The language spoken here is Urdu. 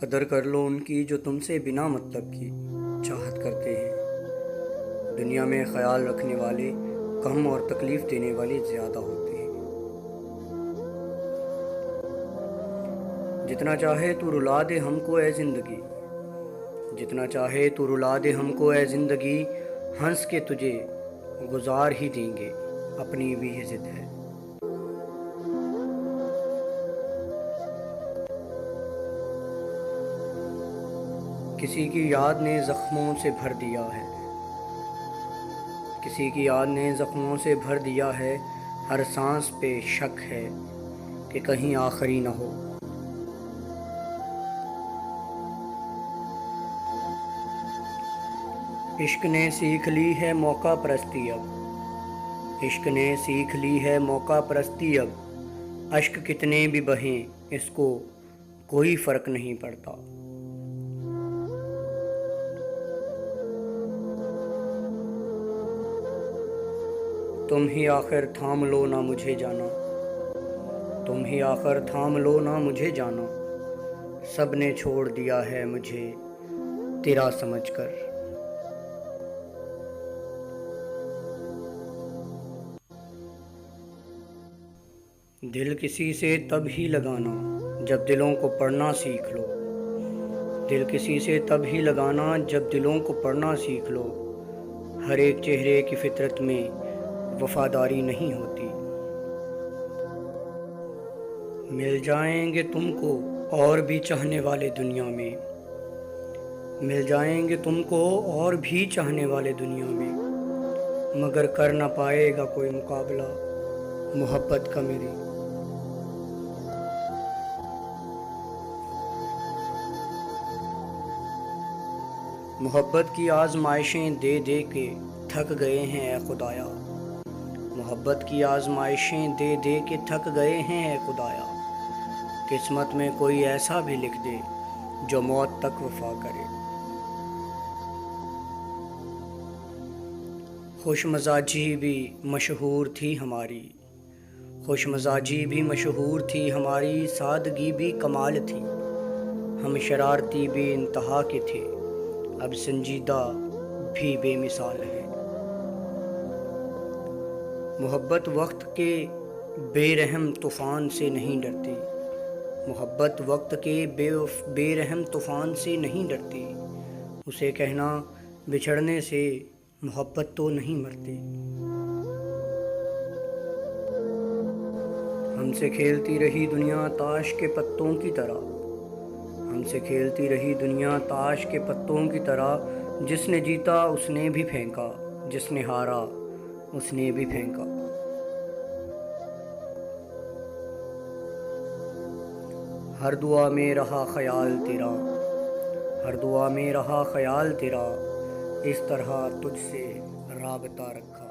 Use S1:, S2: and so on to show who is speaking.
S1: قدر کر لو ان کی جو تم سے بنا مطلب کی چاہت کرتے ہیں۔ دنیا میں خیال رکھنے والے کم اور تکلیف دینے والے زیادہ ہوتے ہیں۔ جتنا چاہے تو رلا دے ہم کو اے زندگی، جتنا چاہے تو رلا دے ہم کو اے زندگی، ہنس کے تجھے گزار ہی دیں گے، اپنی بھی ضد ہے۔ کسی کی یاد نے زخموں سے بھر دیا ہے، کسی کی یاد نے زخموں سے بھر دیا ہے، ہر سانس پہ شک ہے کہ کہیں آخری نہ ہو۔ عشق نے سیکھ لی ہے موقع پرستی اب، عشق نے سیکھ لی ہے موقع پرستی اب، اشک کتنے بھی بہیں اس کو کوئی فرق نہیں پڑتا۔ تم ہی آخر تھام لو نہ مجھے جانا، تم ہی آخر تھام لو نہ مجھے جانا، سب نے چھوڑ دیا ہے مجھے تیرا سمجھ کر۔ دل کسی سے تب ہی لگانا جب دلوں کو پڑھنا سیکھ لو، دل کسی سے تب ہی لگانا جب دلوں کو پڑھنا سیکھ لو، ہر ایک چہرے کی فطرت میں وفاداری نہیں ہوتی۔ مل جائیں گے تم کو اور بھی چاہنے والے دنیا میں، مل جائیں گے تم کو اور بھی چاہنے والے دنیا میں، مگر کر نہ پائے گا کوئی مقابلہ محبت کا میری۔ محبت کی آزمائشیں دے دے کے تھک گئے ہیں اے خدایا، محبت کی آزمائشیں دے دے کے تھک گئے ہیں اے خدایا، قسمت میں کوئی ایسا بھی لکھ دے جو موت تک وفا کرے۔ خوش مزاجی بھی مشہور تھی ہماری، خوش مزاجی بھی مشہور تھی ہماری، سادگی بھی کمال تھی، ہم شرارتی بھی انتہا کے تھے، اب سنجیدہ بھی بے مثال ہے۔ محبت وقت کے بے رحم طوفان سے نہیں ڈرتی، محبت وقت کے بے رحم طوفان سے نہیں ڈرتی، اسے کہنا بچھڑنے سے محبت تو نہیں مرتی۔ ہم سے کھیلتی رہی دنیا تاش کے پتوں کی طرح، ہم سے کھیلتی رہی دنیا تاش کے پتوں کی طرح، جس نے جیتا اس نے بھی پھینکا، جس نے ہارا اس نے بھی پھینکا۔ ہر دعا میں رہا خیال تیرا، ہر دعا میں رہا خیال تیرا، اس طرح تجھ سے رابطہ رکھا۔